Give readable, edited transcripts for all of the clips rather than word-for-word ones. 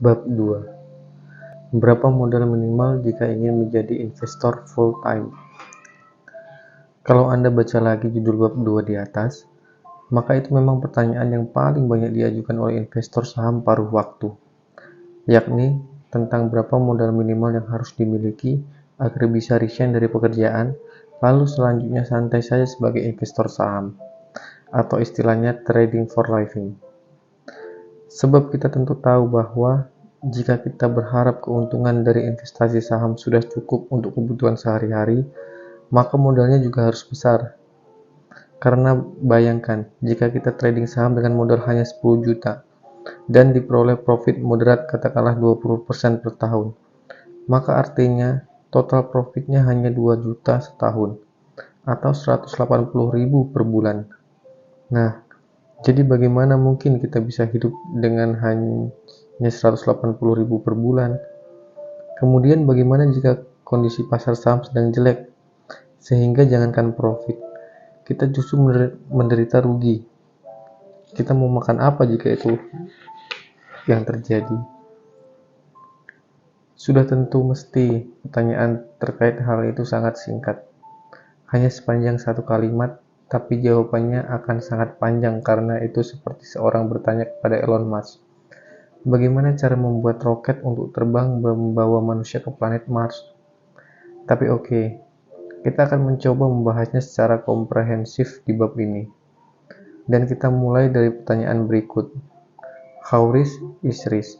Bab 2. Berapa modal minimal jika ingin menjadi investor full time? Kalau Anda baca lagi judul bab 2 di atas, maka itu memang pertanyaan yang paling banyak diajukan oleh investor saham paruh waktu, yakni tentang berapa modal minimal yang harus dimiliki agar bisa resign dari pekerjaan, lalu selanjutnya santai saja sebagai investor saham, atau istilahnya trading for living. Sebab kita tentu tahu bahwa jika kita berharap keuntungan dari investasi saham sudah cukup untuk kebutuhan sehari-hari, maka modalnya juga harus besar. Karena bayangkan, jika kita trading saham dengan modal hanya 10 juta dan diperoleh profit moderat katakanlah 20% per tahun, maka artinya total profitnya hanya 2 juta setahun atau 180.000 per bulan. Nah, jadi bagaimana mungkin kita bisa hidup dengan hanya 180.000 per bulan? Kemudian bagaimana jika kondisi pasar saham sedang jelek, sehingga jangankan profit, kita justru menderita rugi? Kita mau makan apa jika itu yang terjadi? Sudah tentu mesti pertanyaan terkait hal itu sangat singkat, hanya sepanjang satu kalimat, tapi jawabannya akan sangat panjang karena itu seperti seorang bertanya kepada Elon Musk, bagaimana cara membuat roket untuk terbang membawa manusia ke planet Mars? Tapi oke, kita akan mencoba membahasnya secara komprehensif di bab ini. Dan kita mulai dari pertanyaan berikut. How rich is rich?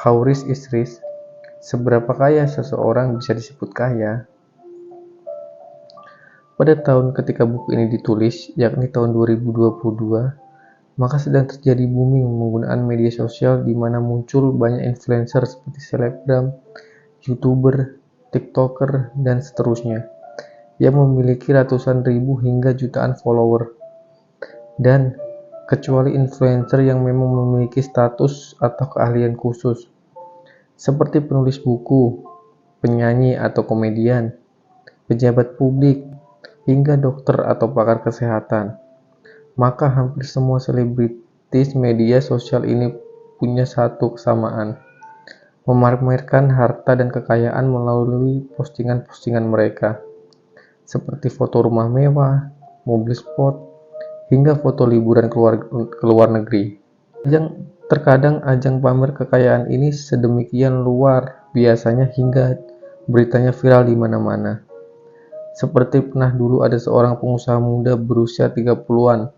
How rich is rich? Seberapa kaya seseorang bisa disebut kaya? Pada tahun ketika buku ini ditulis, yakni tahun 2022, maka sedang terjadi booming penggunaan media sosial di mana muncul banyak influencer seperti selebgram, YouTuber, TikToker, dan seterusnya yang memiliki ratusan ribu hingga jutaan follower. Dan kecuali influencer yang memang memiliki status atau keahlian khusus, seperti penulis buku, penyanyi atau komedian, pejabat publik, hingga dokter atau pakar kesehatan, maka hampir semua selebritis media sosial ini punya satu kesamaan, memamerkan harta dan kekayaan melalui postingan-postingan mereka, seperti foto rumah mewah, mobil sport, hingga foto liburan ke luar negeri. Terkadang ajang pamer kekayaan ini sedemikian luar biasanya hingga beritanya viral di mana-mana. Seperti pernah dulu ada seorang pengusaha muda berusia 30-an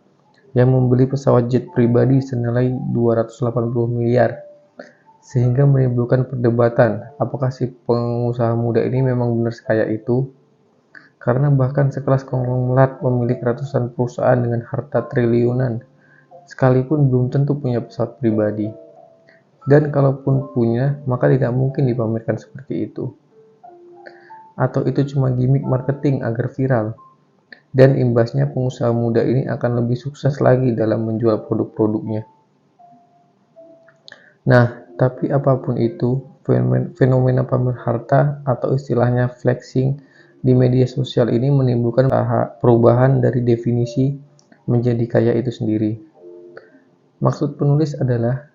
yang membeli pesawat jet pribadi senilai 280 miliar, sehingga menimbulkan perdebatan apakah si pengusaha muda ini memang benar sekaya itu, karena bahkan sekelas konglomerat pemilik ratusan perusahaan dengan harta triliunan sekalipun belum tentu punya pesawat pribadi, dan kalaupun punya maka tidak mungkin dipamerkan seperti itu, atau itu cuma gimmick marketing agar viral, dan imbasnya pengusaha muda ini akan lebih sukses lagi dalam menjual produk-produknya. Nah, tapi apapun itu, fenomena pamer harta atau istilahnya flexing di media sosial ini menimbulkan perubahan dari definisi menjadi kaya itu sendiri. Maksud penulis adalah,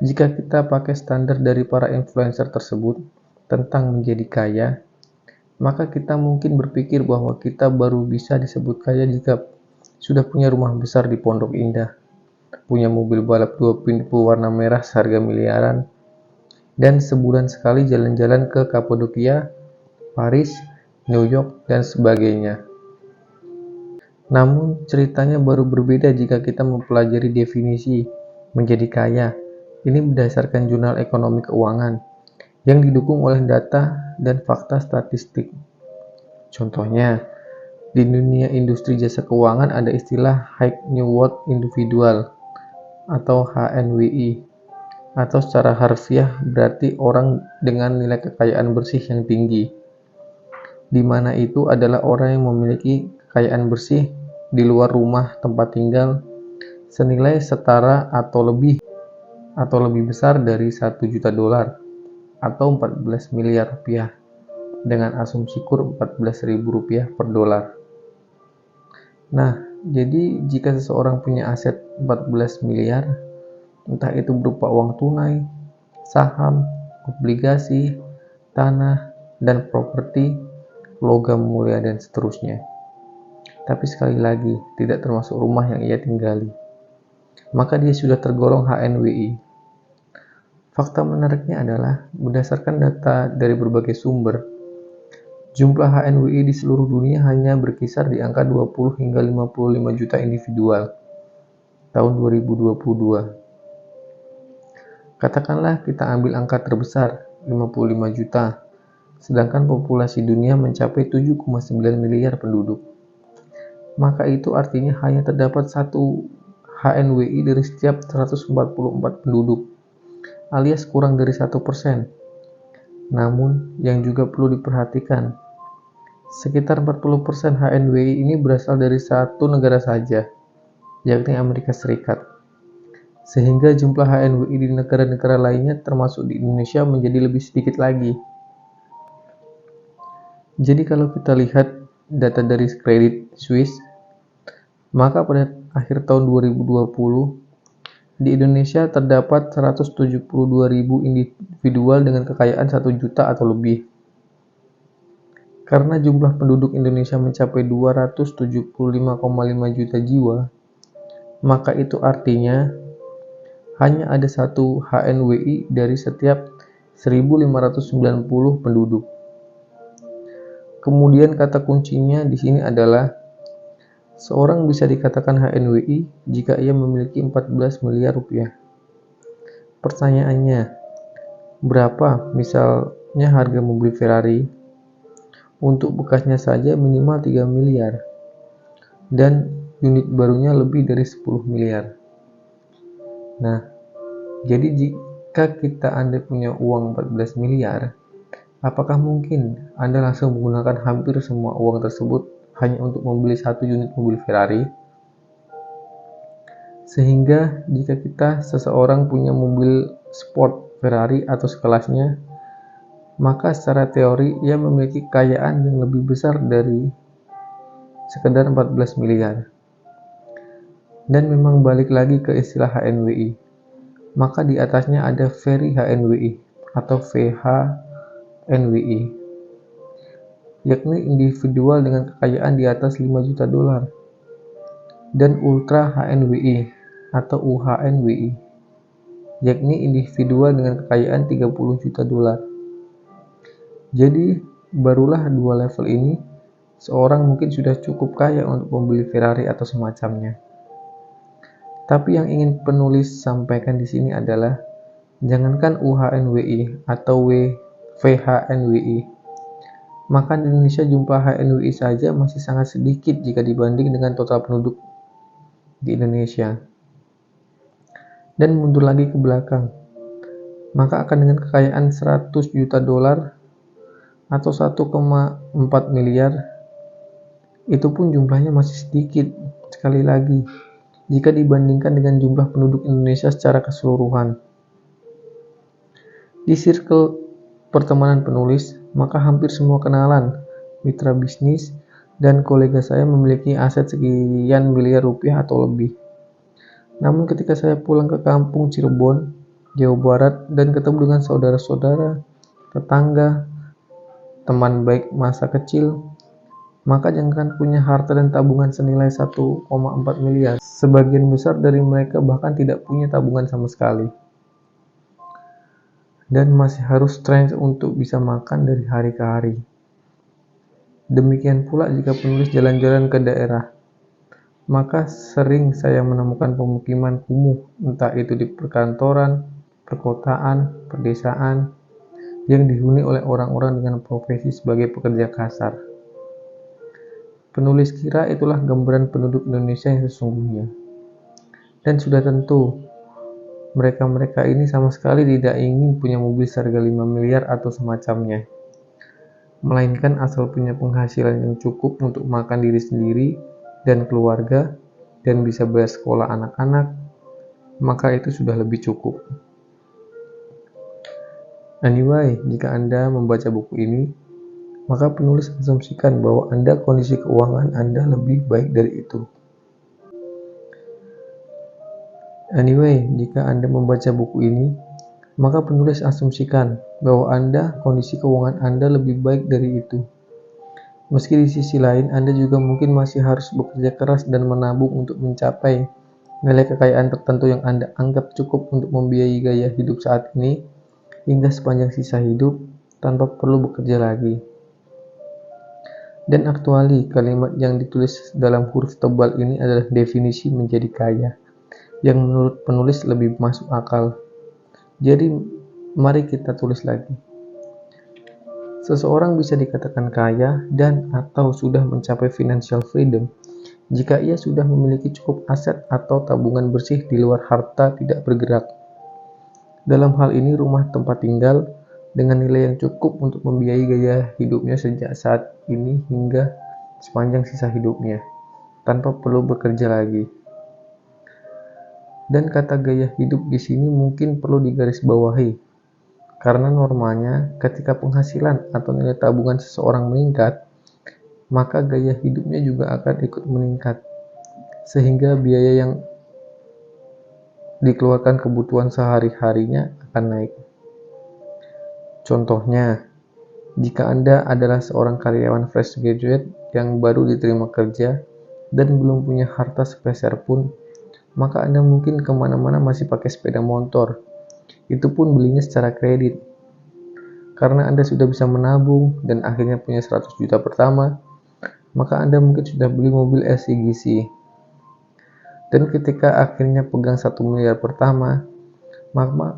jika kita pakai standar dari para influencer tersebut tentang menjadi kaya, maka kita mungkin berpikir bahwa kita baru bisa disebut kaya jika sudah punya rumah besar di Pondok Indah, punya mobil balap 2 pintu warna merah seharga miliaran, dan sebulan sekali jalan-jalan ke Kapadokia, Paris, New York, dan sebagainya. Namun, ceritanya baru berbeda jika kita mempelajari definisi menjadi kaya. Ini berdasarkan Jurnal Ekonomi Keuangan yang didukung oleh data dan fakta statistik. Contohnya, di dunia industri jasa keuangan ada istilah High Net Worth Individual atau HNWI, atau secara harfiah berarti orang dengan nilai kekayaan bersih yang tinggi, di mana itu adalah orang yang memiliki kekayaan bersih di luar rumah tempat tinggal senilai setara atau lebih besar dari 1 juta dolar atau 14 miliar rupiah, dengan asumsi kur 14.000 rupiah per dolar. Nah, jadi jika seseorang punya aset 14 miliar, entah itu berupa uang tunai, saham, obligasi, tanah, dan properti, logam mulia, dan seterusnya. Tapi sekali lagi, tidak termasuk rumah yang ia tinggali. Maka dia sudah tergolong HNWI. Fakta menariknya adalah, berdasarkan data dari berbagai sumber, jumlah HNWI di seluruh dunia hanya berkisar di angka 20 hingga 55 juta individual tahun 2022. Katakanlah kita ambil angka terbesar, 55 juta, sedangkan populasi dunia mencapai 7,9 miliar penduduk. Maka itu artinya hanya terdapat satu HNWI dari setiap 144 penduduk, alias kurang dari 1%. Namun, yang juga perlu diperhatikan, sekitar 40% HNWI ini berasal dari satu negara saja, yakni Amerika Serikat. Sehingga jumlah HNWI di negara-negara lainnya termasuk di Indonesia menjadi lebih sedikit lagi. Jadi kalau kita lihat data dari Credit Suisse, maka pada akhir tahun 2020, di Indonesia terdapat 172.000 individual dengan kekayaan 1 juta atau lebih. Karena jumlah penduduk Indonesia mencapai 275,5 juta jiwa, maka itu artinya hanya ada satu HNWI dari setiap 1.590 penduduk. Kemudian kata kuncinya di sini adalah seorang bisa dikatakan HNWI jika ia memiliki 14 miliar rupiah. Pertanyaannya, berapa misalnya harga mobil Ferrari? Untuk bekasnya saja minimal 3 miliar dan unit barunya lebih dari 10 miliar. Nah, jadi jika Anda punya uang 14 miliar, apakah mungkin Anda langsung menggunakan hampir semua uang tersebut hanya untuk membeli satu unit mobil Ferrari? Sehingga jika seseorang punya mobil sport Ferrari atau sekelasnya, maka secara teori ia memiliki kekayaan yang lebih besar dari sekedar 14 miliar. Dan memang balik lagi ke istilah HNWI, maka di atasnya ada Very HNWI atau VHNWI, yakni individual dengan kekayaan di atas 5 juta dolar, dan Ultra HNWI atau UHNWI, yakni individual dengan kekayaan 30 juta dolar. Jadi barulah dua level ini seorang mungkin sudah cukup kaya untuk membeli Ferrari atau semacamnya. Tapi yang ingin penulis sampaikan di sini adalah jangankan UHNWI atau VHNWI, maka di Indonesia jumlah HNWI saja masih sangat sedikit jika dibanding dengan total penduduk di Indonesia. Dan mundur lagi ke belakang, maka akan dengan kekayaan 100 juta dolar atau 1,4 miliar, itu pun jumlahnya masih sedikit sekali lagi jika dibandingkan dengan jumlah penduduk Indonesia secara keseluruhan. Di circle pertemanan penulis, maka hampir semua kenalan, mitra bisnis, dan kolega saya memiliki aset sekian miliar rupiah atau lebih. Namun ketika saya pulang ke kampung Cirebon, Jawa Barat, dan ketemu dengan saudara-saudara, tetangga, teman baik masa kecil, maka jangankan punya harta dan tabungan senilai 1,4 miliar, sebagian besar dari mereka bahkan tidak punya tabungan sama sekali. Dan masih harus stres untuk bisa makan dari hari ke hari. Demikian pula jika penulis jalan-jalan ke daerah, maka sering saya menemukan pemukiman kumuh, entah itu di perkantoran, perkotaan, pedesaan, yang dihuni oleh orang-orang dengan profesi sebagai pekerja kasar. Penulis kira itulah gambaran penduduk Indonesia yang sesungguhnya. Dan sudah tentu, mereka-mereka ini sama sekali tidak ingin punya mobil seharga 5 miliar atau semacamnya, melainkan asal punya penghasilan yang cukup untuk makan diri sendiri dan keluarga, dan bisa bayar sekolah anak-anak, maka itu sudah lebih cukup. Anyway, jika Anda membaca buku ini, maka penulis asumsikan bahwa kondisi keuangan Anda lebih baik dari itu. Anyway, jika Anda membaca buku ini, maka penulis asumsikan bahwa kondisi keuangan Anda lebih baik dari itu. Meski di sisi lain, Anda juga mungkin masih harus bekerja keras dan menabung untuk mencapai nilai kekayaan tertentu yang Anda anggap cukup untuk membiayai gaya hidup saat ini hingga sepanjang sisa hidup tanpa perlu bekerja lagi. Dan aktuali, kalimat yang ditulis dalam huruf tebal ini adalah definisi menjadi kaya, yang menurut penulis lebih masuk akal. Jadi, mari kita tulis lagi. Seseorang bisa dikatakan kaya dan atau sudah mencapai financial freedom jika ia sudah memiliki cukup aset atau tabungan bersih di luar harta tidak bergerak. Dalam hal ini rumah tempat tinggal dengan nilai yang cukup untuk membiayai gaya hidupnya sejak saat ini hingga sepanjang sisa hidupnya, tanpa perlu bekerja lagi. Dan kata gaya hidup di sini mungkin perlu digarisbawahi. Karena normalnya, ketika penghasilan atau nilai tabungan seseorang meningkat, maka gaya hidupnya juga akan ikut meningkat, sehingga biaya yang dikeluarkan kebutuhan sehari-harinya akan naik. Contohnya, jika Anda adalah seorang karyawan fresh graduate yang baru diterima kerja dan belum punya harta sepeser pun, maka Anda mungkin kemana-mana masih pakai sepeda motor. Itu pun belinya secara kredit. Karena Anda sudah bisa menabung dan akhirnya punya 100 juta pertama, maka Anda mungkin sudah beli mobil LCGC. Dan ketika akhirnya pegang 1 miliar pertama,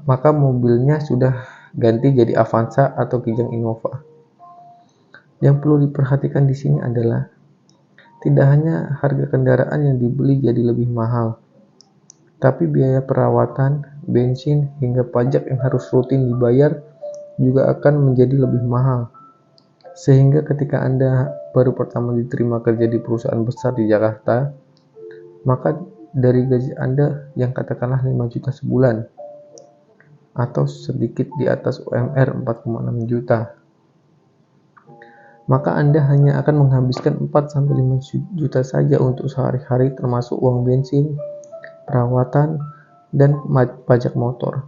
maka mobilnya sudah ganti jadi Avanza atau Kijang Innova. Yang perlu diperhatikan di sini adalah tidak hanya harga kendaraan yang dibeli jadi lebih mahal, tapi biaya perawatan, bensin, hingga pajak yang harus rutin dibayar juga akan menjadi lebih mahal. Sehingga ketika Anda baru pertama diterima kerja di perusahaan besar di Jakarta, maka dari gaji Anda yang katakanlah 5 juta sebulan, atau sedikit di atas UMR 4,6 juta, maka Anda hanya akan menghabiskan 4-5 juta saja untuk sehari-hari termasuk uang bensin, perawatan, dan pajak motor.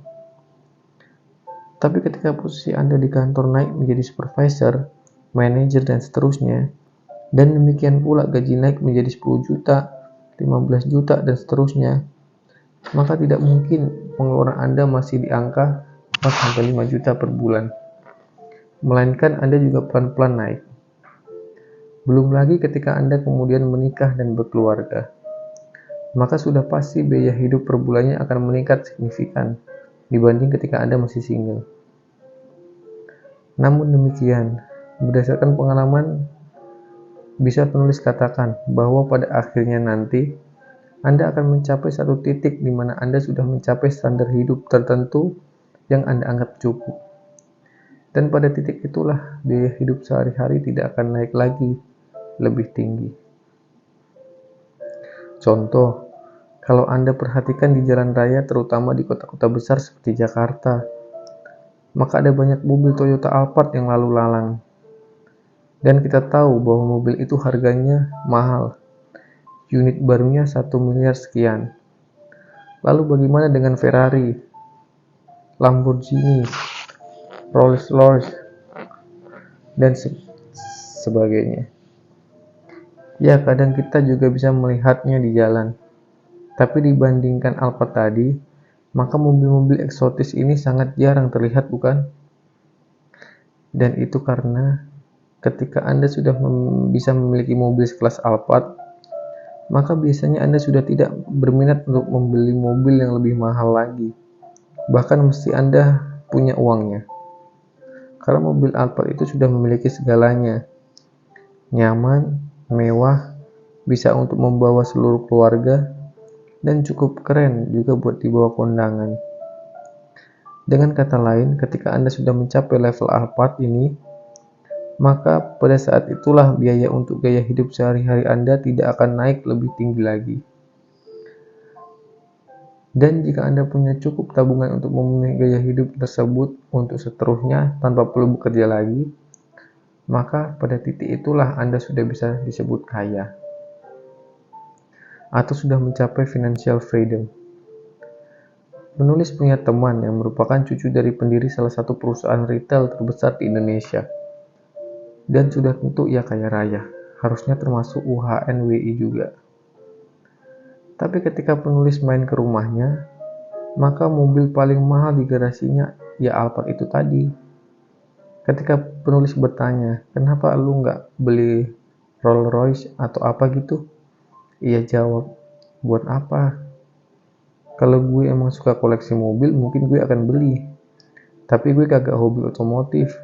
Tapi ketika posisi Anda di kantor naik menjadi supervisor, manajer, dan seterusnya, dan demikian pula gaji naik menjadi 10 juta, 15 juta, dan seterusnya, maka tidak mungkin pengeluaran Anda masih di angka 4-5 juta per bulan, melainkan Anda juga pelan-pelan naik. Belum lagi ketika Anda kemudian menikah dan berkeluarga, maka sudah pasti biaya hidup per bulannya akan meningkat signifikan dibanding ketika Anda masih single. Namun demikian, berdasarkan pengalaman, bisa penulis katakan bahwa pada akhirnya nanti, Anda akan mencapai satu titik di mana Anda sudah mencapai standar hidup tertentu yang Anda anggap cukup. Dan pada titik itulah, biaya hidup sehari-hari tidak akan naik lagi lebih tinggi. Contoh, kalau Anda perhatikan di jalan raya terutama di kota-kota besar seperti Jakarta, maka ada banyak mobil Toyota Alphard yang lalu lalang. Dan kita tahu bahwa mobil itu harganya mahal. Unit barunya 1 miliar sekian. Lalu bagaimana dengan Ferrari, Lamborghini, Rolls-Royce, dan sebagainya? Ya, kadang kita juga bisa melihatnya di jalan. Tapi dibandingkan Alphard tadi, maka mobil-mobil eksotis ini sangat jarang terlihat, bukan? Dan itu karena ketika Anda sudah bisa memiliki mobil sekelas Alphard, maka biasanya Anda sudah tidak berminat untuk membeli mobil yang lebih mahal lagi. Bahkan mesti Anda punya uangnya. Karena mobil Alphard itu sudah memiliki segalanya. Nyaman, mewah, bisa untuk membawa seluruh keluarga, dan cukup keren juga buat dibawa kondangan. Dengan kata lain, ketika Anda sudah mencapai level Alphard ini, maka pada saat itulah biaya untuk gaya hidup sehari-hari Anda tidak akan naik lebih tinggi lagi. Dan jika Anda punya cukup tabungan untuk memenuhi gaya hidup tersebut untuk seterusnya tanpa perlu bekerja lagi, maka pada titik itulah Anda sudah bisa disebut kaya atau sudah mencapai financial freedom. Penulis punya teman yang merupakan cucu dari pendiri salah satu perusahaan retail terbesar di Indonesia. Dan sudah tentu ia kaya raya, harusnya termasuk UHNWI juga. Tapi ketika penulis main ke rumahnya, maka mobil paling mahal di garasinya ya Alphard itu tadi. Ketika penulis bertanya, kenapa lu nggak beli Rolls Royce atau apa gitu? Ia jawab, buat apa? Kalau gue emang suka koleksi mobil, mungkin gue akan beli. Tapi gue kagak hobi otomotif.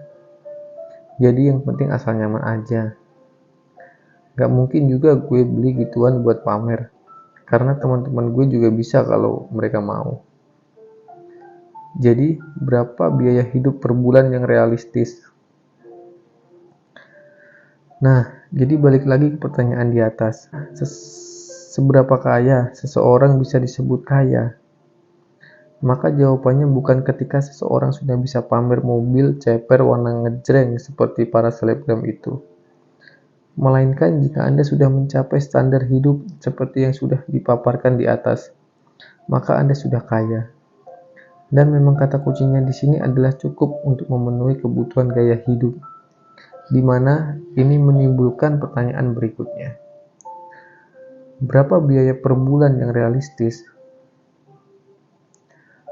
Jadi yang penting asal nyaman aja. Gak mungkin juga gue beli gituan buat pamer. Karena teman-teman gue juga bisa kalau mereka mau. Jadi, berapa biaya hidup per bulan yang realistis? Nah, jadi balik lagi ke pertanyaan di atas. Seberapa kaya seseorang bisa disebut kaya? Maka jawabannya bukan ketika seseorang sudah bisa pamer mobil ceper warna ngejreng seperti para selebgram itu. Melainkan jika Anda sudah mencapai standar hidup seperti yang sudah dipaparkan di atas, maka Anda sudah kaya. Dan memang kata kuncinya di sini adalah cukup untuk memenuhi kebutuhan gaya hidup, di mana ini menimbulkan pertanyaan berikutnya. Berapa biaya per bulan yang realistis?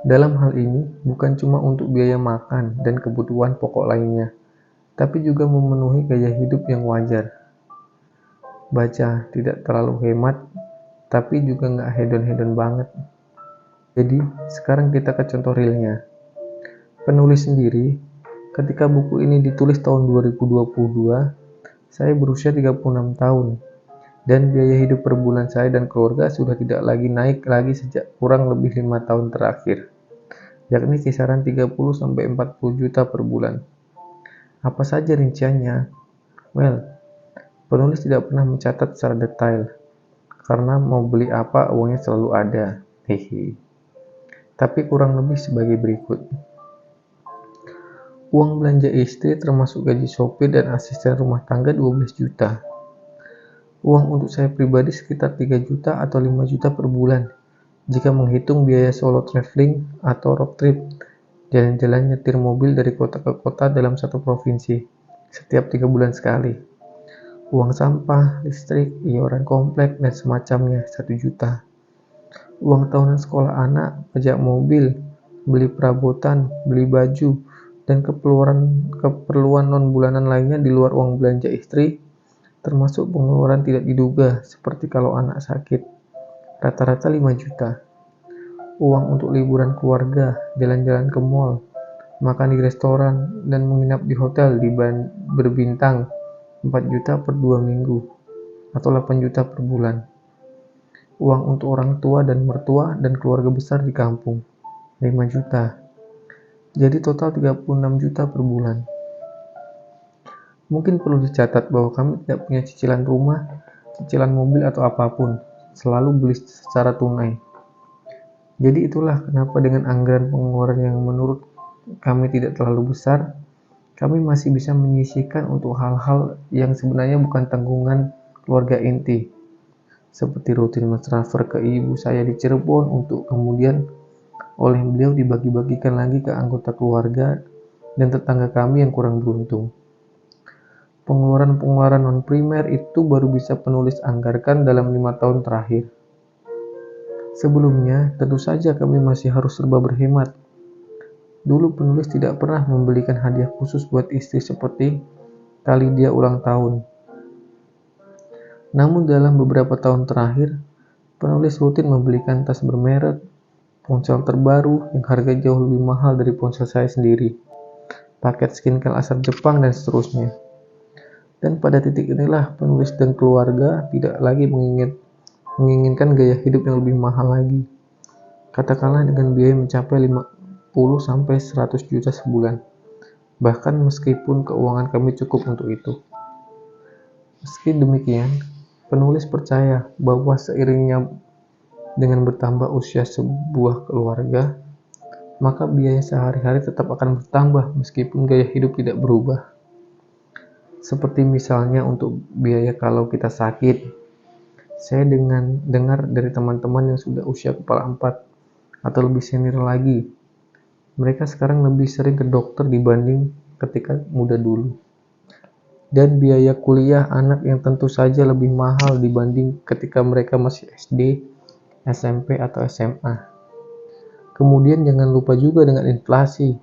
Dalam hal ini, bukan cuma untuk biaya makan dan kebutuhan pokok lainnya, tapi juga memenuhi gaya hidup yang wajar. Baca, tidak terlalu hemat, tapi juga nggak hedon-hedon banget. Jadi, sekarang kita ke contoh realnya. Penulis sendiri, ketika buku ini ditulis tahun 2022, saya berusia 36 tahun, dan biaya hidup per bulan saya dan keluarga sudah tidak lagi naik lagi sejak kurang lebih 5 tahun terakhir, yakni kisaran 30-40 juta per bulan. Apa saja rinciannya? Well, penulis tidak pernah mencatat secara detail, karena mau beli apa uangnya selalu ada. Hehe. Tapi kurang lebih sebagai berikut. Uang belanja istri termasuk gaji sopir dan asisten rumah tangga 12 juta. Uang untuk saya pribadi sekitar 3 juta atau 5 juta per bulan, jika menghitung biaya solo traveling atau road trip, jalan-jalan nyetir mobil dari kota ke kota dalam satu provinsi, setiap 3 bulan sekali. Uang sampah, listrik, iuran komplek, dan semacamnya 1 juta. Uang tahunan sekolah anak, pajak mobil, beli perabotan, beli baju, dan keperluan non-bulanan lainnya di luar uang belanja istri, termasuk pengeluaran tidak diduga, seperti kalau anak sakit, rata-rata 5 juta. Uang untuk liburan keluarga, jalan-jalan ke mall, makan di restoran, dan menginap di hotel berbintang 4 juta per 2 minggu, atau 8 juta per bulan. Uang untuk orang tua dan mertua dan keluarga besar di kampung, 5 juta. Jadi total 36 juta per bulan. Mungkin perlu dicatat bahwa kami tidak punya cicilan rumah, cicilan mobil atau apapun, selalu beli secara tunai. Jadi itulah kenapa dengan anggaran pengeluaran yang menurut kami tidak terlalu besar, kami masih bisa menyisihkan untuk hal-hal yang sebenarnya bukan tanggungan keluarga inti. Seperti rutin mentransfer ke ibu saya di Cirebon untuk kemudian oleh beliau dibagi-bagikan lagi ke anggota keluarga dan tetangga kami yang kurang beruntung. Pengeluaran-pengeluaran non-primer itu baru bisa penulis anggarkan dalam 5 tahun terakhir. Sebelumnya, tentu saja kami masih harus serba berhemat. Dulu penulis tidak pernah membelikan hadiah khusus buat istri seperti kali dia ulang tahun. Namun dalam beberapa tahun terakhir, penulis rutin membelikan tas bermerek, ponsel terbaru yang harga jauh lebih mahal dari ponsel saya sendiri, paket skincare asal Jepang, dan seterusnya. Dan pada titik inilah penulis dan keluarga tidak lagi menginginkan gaya hidup yang lebih mahal lagi. Katakanlah dengan biaya mencapai 50-100 juta sebulan. Bahkan meskipun keuangan kami cukup untuk itu. Meski demikian, penulis percaya bahwa seiringnya dengan bertambah usia sebuah keluarga, maka biaya sehari-hari tetap akan bertambah meskipun gaya hidup tidak berubah. Seperti misalnya untuk biaya kalau kita sakit. Saya dengar dari teman-teman yang sudah usia kepala 4, atau lebih senior lagi. Mereka sekarang lebih sering ke dokter dibanding ketika muda dulu. Dan biaya kuliah anak yang tentu saja lebih mahal dibanding ketika mereka masih SD, SMP, atau SMA. Kemudian jangan lupa juga dengan inflasi,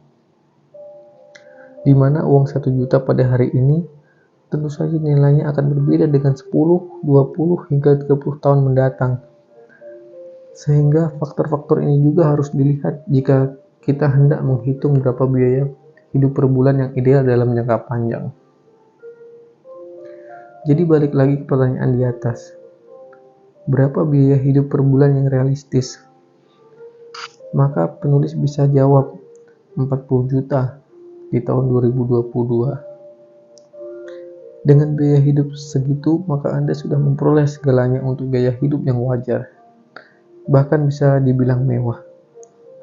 di mana uang 1 juta pada hari ini tentu saja nilainya akan berbeda dengan 10, 20, hingga 30 tahun mendatang. Sehingga faktor-faktor ini juga harus dilihat jika kita hendak menghitung berapa biaya hidup per bulan yang ideal dalam jangka panjang. Jadi balik lagi ke pertanyaan di atas. Berapa biaya hidup per bulan yang realistis? Maka penulis bisa jawab 40 juta di tahun 2022. Dengan biaya hidup segitu, maka Anda sudah memperoleh segalanya untuk biaya hidup yang wajar. Bahkan bisa dibilang mewah.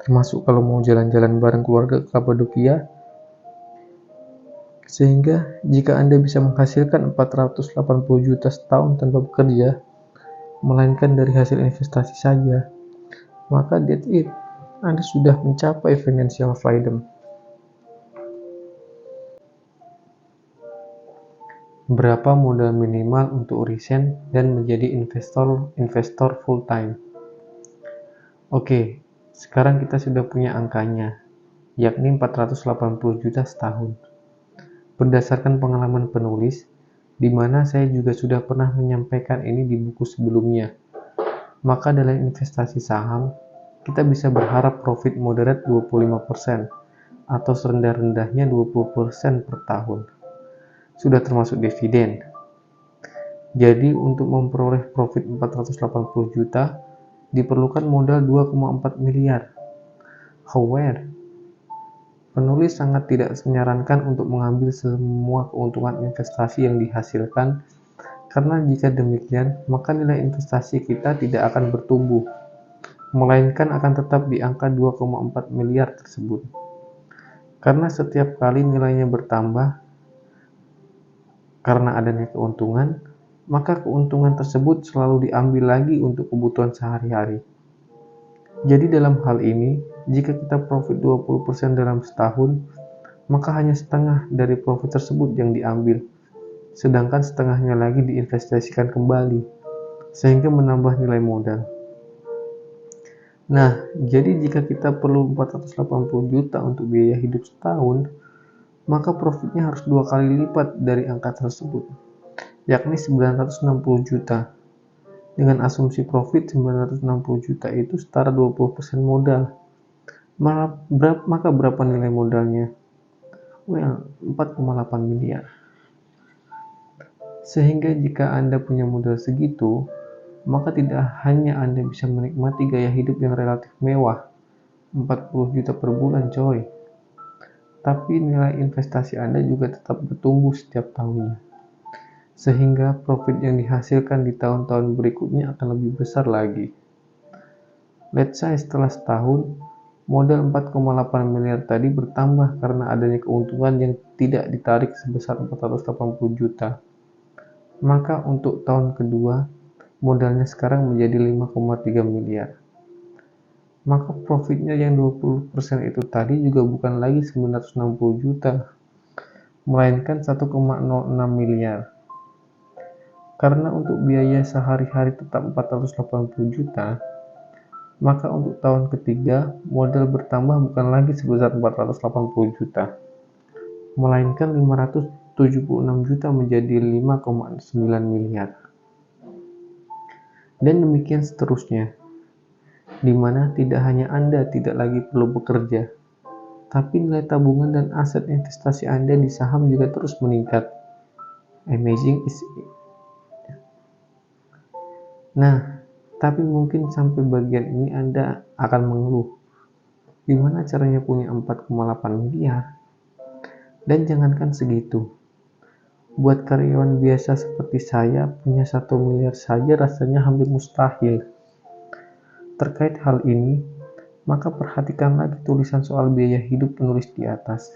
Termasuk kalau mau jalan-jalan bareng keluarga ke Kapadokia. Sehingga jika Anda bisa menghasilkan 480 juta setahun tanpa bekerja, melainkan dari hasil investasi saja, maka that's it. Anda sudah mencapai financial freedom. Berapa modal minimal untuk resign dan menjadi investor full time? Oke, sekarang kita sudah punya angkanya, yakni 480 juta setahun. Berdasarkan pengalaman penulis, di mana saya juga sudah pernah menyampaikan ini di buku sebelumnya, maka dalam investasi saham, kita bisa berharap profit moderat 25% atau serendah-rendahnya 20% per tahun. Sudah termasuk dividen. Jadi untuk memperoleh profit 480 juta, diperlukan modal 2,4 miliar. However, penulis sangat tidak menyarankan untuk mengambil semua keuntungan investasi yang dihasilkan, karena jika demikian, maka nilai investasi kita tidak akan bertumbuh, melainkan akan tetap di angka 2,4 miliar tersebut. Karena setiap kali nilainya bertambah karena adanya keuntungan, maka keuntungan tersebut selalu diambil lagi untuk kebutuhan sehari-hari. Jadi dalam hal ini, jika kita profit 20% dalam setahun, maka hanya setengah dari profit tersebut yang diambil, sedangkan setengahnya lagi diinvestasikan kembali, sehingga menambah nilai modal. Nah, jadi jika kita perlu 480 juta untuk biaya hidup setahun, maka profitnya harus 2 kali lipat dari angka tersebut, yakni 960 juta. Dengan asumsi profit 960 juta itu setara 20% modal. Maka berapa nilai modalnya? Well, 4,8 miliar. Sehingga jika Anda punya modal segitu, maka tidak hanya Anda bisa menikmati gaya hidup yang relatif mewah, 40 juta per bulan coy, tapi nilai investasi Anda juga tetap bertumbuh setiap tahunnya. Sehingga profit yang dihasilkan di tahun-tahun berikutnya akan lebih besar lagi. Let's say setelah setahun, modal 4,8 miliar tadi bertambah karena adanya keuntungan yang tidak ditarik sebesar 480 juta. Maka untuk tahun kedua, modalnya sekarang menjadi 5,3 miliar. Maka profitnya yang 20% itu tadi juga bukan lagi 960 juta, melainkan 1,06 miliar. Karena untuk biaya sehari-hari tetap 480 juta, maka untuk tahun ketiga, modal bertambah bukan lagi sebesar 480 juta, melainkan 576 juta menjadi 5,9 miliar. Dan demikian seterusnya, di mana tidak hanya Anda tidak lagi perlu bekerja, tapi nilai tabungan dan aset investasi Anda di saham juga terus meningkat. Amazing is it? Nah, tapi mungkin sampai bagian ini Anda akan mengeluh. Gimana caranya punya 4,8 miliar? Dan jangankan segitu. Buat karyawan biasa seperti saya, punya 1 miliar saja rasanya hampir mustahil. Terkait hal ini, maka perhatikan lagi tulisan soal biaya hidup penulis di atas,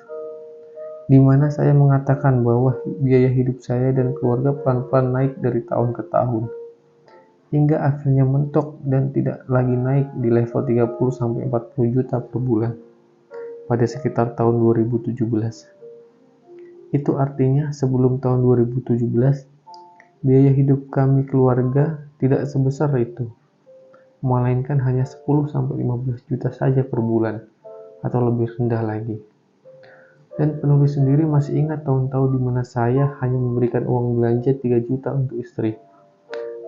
di mana saya mengatakan bahwa biaya hidup saya dan keluarga pelan-pelan naik dari tahun ke tahun. hingga akhirnya mentok dan tidak lagi naik di level 30-40 juta per bulan pada sekitar tahun 2017. Itu artinya sebelum tahun 2017, biaya hidup kami keluarga tidak sebesar itu, melainkan hanya 10-15 juta saja per bulan, atau lebih rendah lagi. Dan penulis sendiri masih ingat tahun-tahun di mana saya hanya memberikan uang belanja 3 juta untuk istri.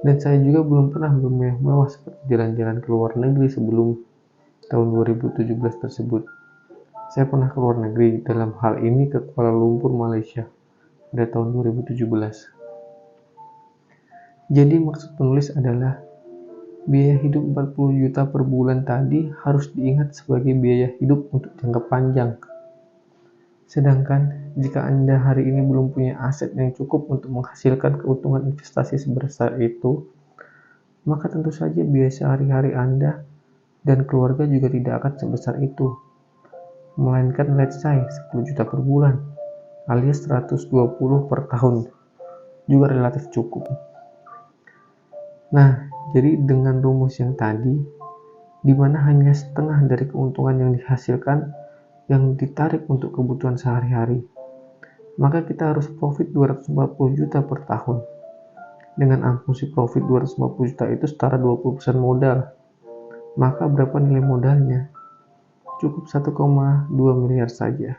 Dan saya juga belum pernah bermewah-mewah seperti jalan-jalan ke luar negeri sebelum tahun 2017 tersebut. Saya pernah ke luar negeri, dalam hal ini ke Kuala Lumpur, Malaysia, pada tahun 2017. Jadi maksud penulis adalah biaya hidup 40 juta per bulan tadi harus diingat sebagai biaya hidup untuk jangka panjang. Sedangkan jika Anda hari ini belum punya aset yang cukup untuk menghasilkan keuntungan investasi sebesar itu, maka tentu saja biaya sehari-hari Anda dan keluarga juga tidak akan sebesar itu, melainkan let's say 10 juta per bulan, alias 120 per tahun, juga relatif cukup. Nah, jadi dengan rumus yang tadi, di mana hanya setengah dari keuntungan yang dihasilkan yang ditarik untuk kebutuhan sehari-hari, maka kita harus profit 240 juta per tahun. Dengan asumsi profit 250 juta itu setara 20% modal, maka berapa nilai modalnya? Cukup 1,2 miliar saja.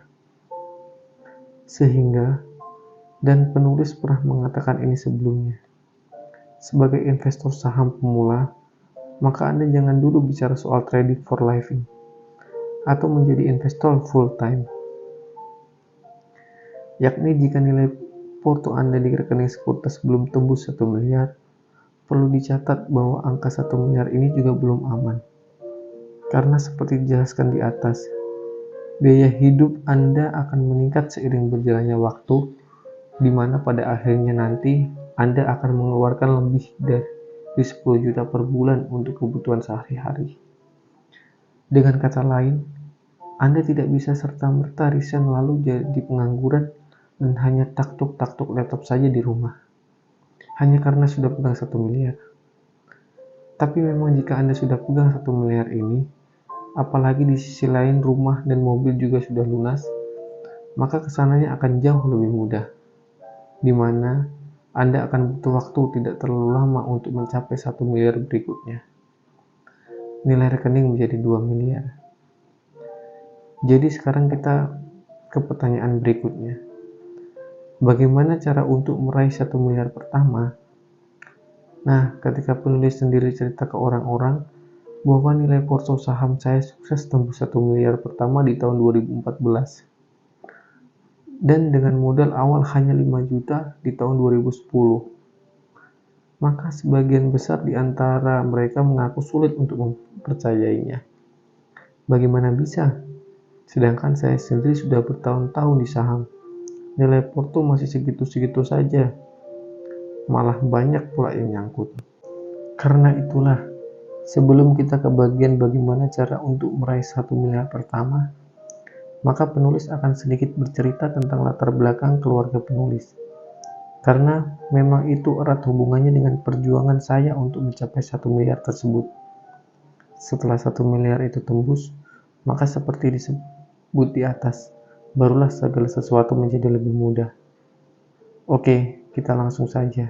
Sehingga, dan penulis pernah mengatakan ini sebelumnya, sebagai investor saham pemula, maka Anda jangan dulu bicara soal trading for living atau menjadi investor full time. Yakni jika nilai porto Anda di rekening sekuritas belum tembus 1 miliar, perlu dicatat bahwa angka 1 miliar ini juga belum aman. Karena seperti dijelaskan di atas, biaya hidup Anda akan meningkat seiring berjalannya waktu, di mana pada akhirnya nanti Anda akan mengeluarkan lebih dari 10 juta per bulan untuk kebutuhan sehari-hari. Dengan kata lain, Anda tidak bisa serta-merta resign lalu jadi pengangguran dan hanya taktuk-taktuk laptop saja di rumah, hanya karena sudah pegang 1 miliar. Tapi memang jika Anda sudah pegang 1 miliar ini, apalagi di sisi lain rumah dan mobil juga sudah lunas, maka kesananya akan jauh lebih mudah, di mana Anda akan butuh waktu tidak terlalu lama untuk mencapai 1 miliar berikutnya. Nilai rekening menjadi 2 miliar. Jadi sekarang kita ke pertanyaan berikutnya. Bagaimana cara untuk meraih 1 miliar pertama? Nah, ketika penulis sendiri cerita ke orang-orang bahwa nilai porto saham saya sukses tembus 1 miliar pertama di tahun 2014. Dan dengan modal awal hanya 5 juta di tahun 2010. Maka sebagian besar di antara mereka mengaku sulit untuk mempercayainya. Bagaimana bisa? Sedangkan saya sendiri sudah bertahun-tahun di saham. Nilai porto masih segitu-segitu saja. Malah banyak pula yang nyangkut. Karena itulah, sebelum kita ke bagian bagaimana cara untuk meraih 1 miliar pertama, maka penulis akan sedikit bercerita tentang latar belakang keluarga penulis. Karena memang itu erat hubungannya dengan perjuangan saya untuk mencapai 1 miliar tersebut. Setelah 1 miliar itu tembus, maka seperti disebut di atas, barulah segala sesuatu menjadi lebih mudah. Oke, kita langsung saja.